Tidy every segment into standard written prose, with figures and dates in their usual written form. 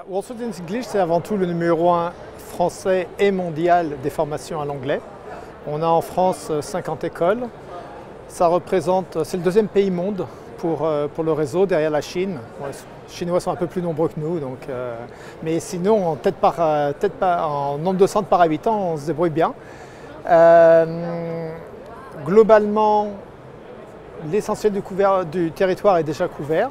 World Students English, c'est avant tout le numéro 1 français et mondial des formations à l'anglais. On a en France 50 écoles. Ça représente, c'est le deuxième pays monde pour le réseau, derrière la Chine. Ouais, les Chinois sont un peu plus nombreux que nous, mais sinon, en nombre de centres par habitant, on se débrouille bien. Globalement, l'essentiel du territoire est déjà couvert.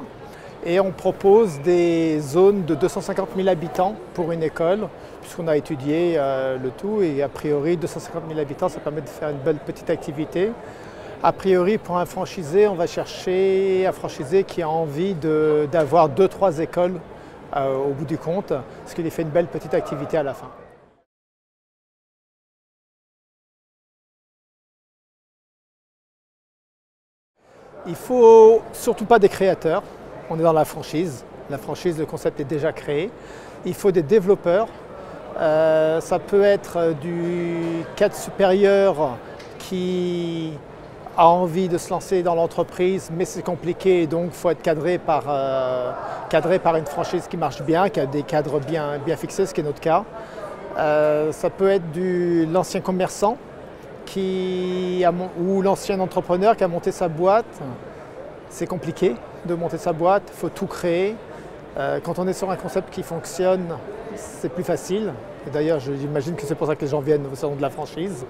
Et on propose des zones de 250 000 habitants pour une école, puisqu'on a étudié le tout, et a priori 250 000 habitants, ça permet de faire une belle petite activité. A priori, pour un franchisé, on va chercher un franchisé qui a envie d'avoir 2-3 écoles au bout du compte, ce qui lui fait une belle petite activité à la fin. Il ne faut surtout pas des créateurs. On est dans la franchise. La franchise, le concept est déjà créé. Il faut des développeurs. Ça peut être du cadre supérieur qui a envie de se lancer dans l'entreprise, mais c'est compliqué et donc il faut être cadré par une franchise qui marche bien, qui a des cadres bien fixés, ce qui est notre cas. Ça peut être l'ancien commerçant ou l'ancien entrepreneur qui a monté sa boîte. C'est compliqué de monter sa boîte, il faut tout créer. Quand on est sur un concept qui fonctionne, c'est plus facile. Et d'ailleurs, j'imagine que c'est pour ça que les gens viennent au salon de la franchise.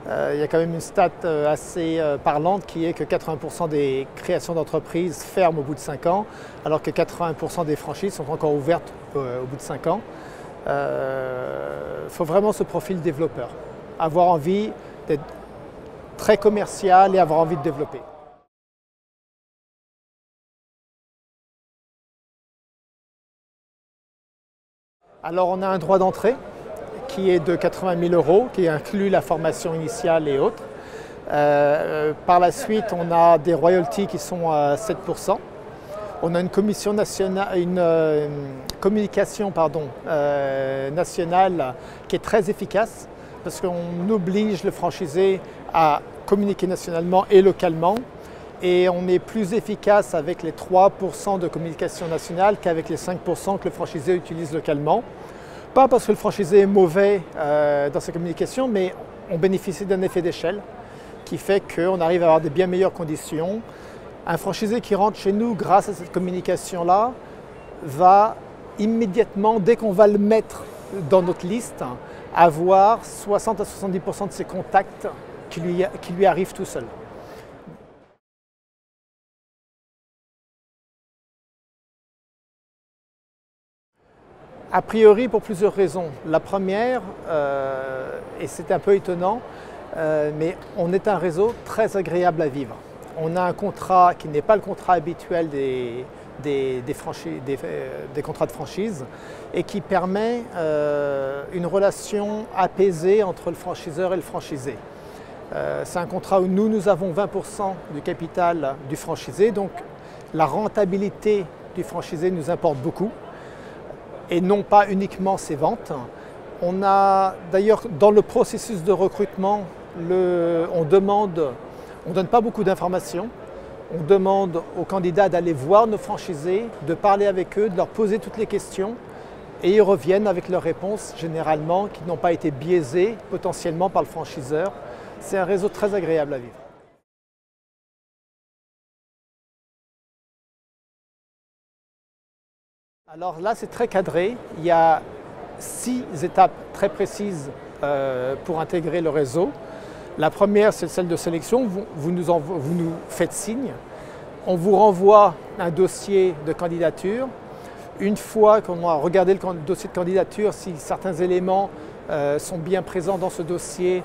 Il y a quand même une stat assez parlante qui est que 80% des créations d'entreprises ferment au bout de 5 ans, alors que 80% des franchises sont encore ouvertes au bout de 5 ans. Il faut vraiment ce profil développeur, avoir envie d'être très commercial et avoir envie de développer. Alors on a un droit d'entrée qui est de 80 000 €, qui inclut la formation initiale et autres. Par la suite, on a des royalties qui sont à 7%. On a une communication nationale qui est très efficace parce qu'on oblige le franchisé à communiquer nationalement et localement. Et on est plus efficace avec les 3% de communication nationale qu'avec les 5% que le franchisé utilise localement. Pas parce que le franchisé est mauvais dans sa communication, mais on bénéficie d'un effet d'échelle qui fait qu'on arrive à avoir des bien meilleures conditions. Un franchisé qui rentre chez nous grâce à cette communication-là va immédiatement, dès qu'on va le mettre dans notre liste, avoir 60 à 70% de ses contacts qui lui arrivent tout seul. A priori, pour plusieurs raisons. La première, et c'est un peu étonnant, mais on est un réseau très agréable à vivre. On a un contrat qui n'est pas le contrat habituel des contrats de franchise et qui permet une relation apaisée entre le franchiseur et le franchisé. C'est un contrat où nous avons 20% du capital du franchisé, donc la rentabilité du franchisé nous importe beaucoup. Et non pas uniquement ses ventes. On a d'ailleurs dans le processus de recrutement, on ne donne pas beaucoup d'informations. On demande aux candidats d'aller voir nos franchisés, de parler avec eux, de leur poser toutes les questions et ils reviennent avec leurs réponses généralement qui n'ont pas été biaisées potentiellement par le franchiseur. C'est un réseau très agréable à vivre. Alors là, c'est très cadré. Il y a 6 étapes très précises pour intégrer le réseau. La première, c'est celle de sélection. Vous nous faites signe. On vous renvoie un dossier de candidature. Une fois qu'on a regardé le dossier de candidature, si certains éléments sont bien présents dans ce dossier,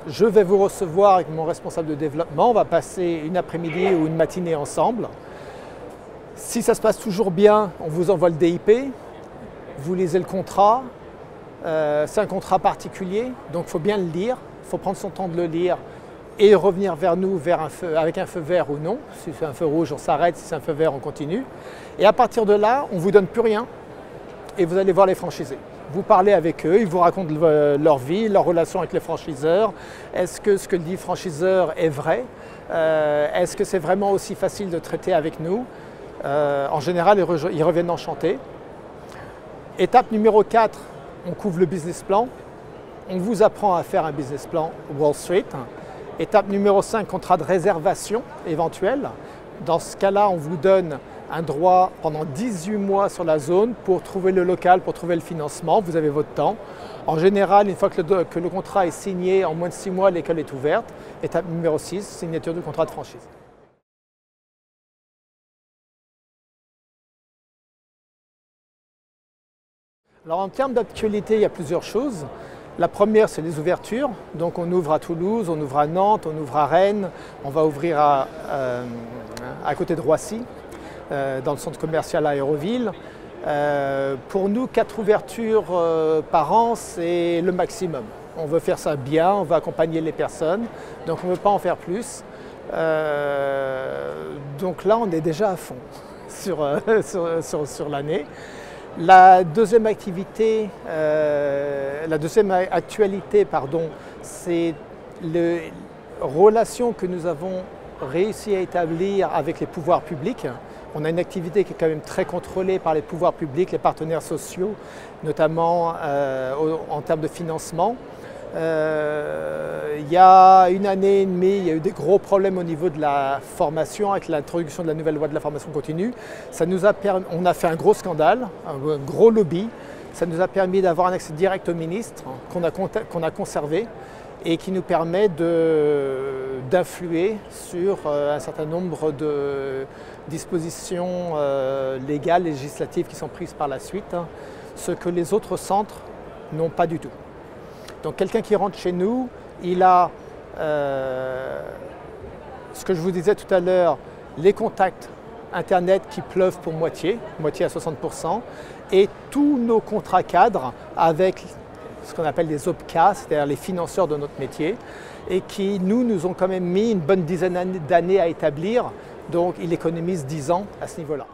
je vais vous recevoir avec mon responsable de développement. On va passer une après-midi ou une matinée ensemble. Si ça se passe toujours bien, on vous envoie le DIP, vous lisez le contrat, c'est un contrat particulier, donc il faut bien le lire, il faut prendre son temps de le lire et revenir vers nous avec un feu vert ou non. Si c'est un feu rouge, on s'arrête, si c'est un feu vert, on continue. Et à partir de là, on ne vous donne plus rien et vous allez voir les franchisés. Vous parlez avec eux, ils vous racontent leur vie, leur relation avec les franchiseurs. Est-ce que ce que dit le franchiseur est vrai? Est-ce que c'est vraiment aussi facile de traiter avec nous? En général, ils reviennent enchantés. Étape numéro 4, on couvre le business plan. On vous apprend à faire un business plan Wall Street. Étape numéro 5, contrat de réservation éventuel. Dans ce cas-là, on vous donne un droit pendant 18 mois sur la zone pour trouver le local, pour trouver le financement. Vous avez votre temps. En général, une fois que le contrat est signé, en moins de 6 mois, l'école est ouverte. Étape numéro 6, signature du contrat de franchise. Alors en termes d'actualité, il y a plusieurs choses. La première, c'est les ouvertures. Donc on ouvre à Toulouse, on ouvre à Nantes, on ouvre à Rennes, on va ouvrir à côté de Roissy, dans le centre commercial Aéroville. Pour nous, 4 ouvertures par an, c'est le maximum. On veut faire ça bien, on veut accompagner les personnes, donc on ne veut pas en faire plus. Donc là, on est déjà à fond sur l'année. La deuxième actualité, c'est les relations que nous avons réussi à établir avec les pouvoirs publics. On a une activité qui est quand même très contrôlée par les pouvoirs publics, les partenaires sociaux, notamment en termes de financement. Il y a une année et demie, il y a eu des gros problèmes au niveau de la formation avec l'introduction de la nouvelle loi de la formation continue. On a fait un gros scandale, un gros lobby. Ça nous a permis d'avoir un accès direct au ministre qu'on a conservé et qui nous permet d'influer sur un certain nombre de dispositions légales, législatives qui sont prises par la suite, ce que les autres centres n'ont pas du tout. Donc quelqu'un qui rentre chez nous, il a, ce que je vous disais tout à l'heure, les contacts Internet qui pleuvent pour moitié à 60%, et tous nos contrats cadres avec ce qu'on appelle les OPCA, c'est-à-dire les financeurs de notre métier, et qui nous ont quand même mis une bonne dizaine d'années à établir, donc il économise 10 ans à ce niveau-là.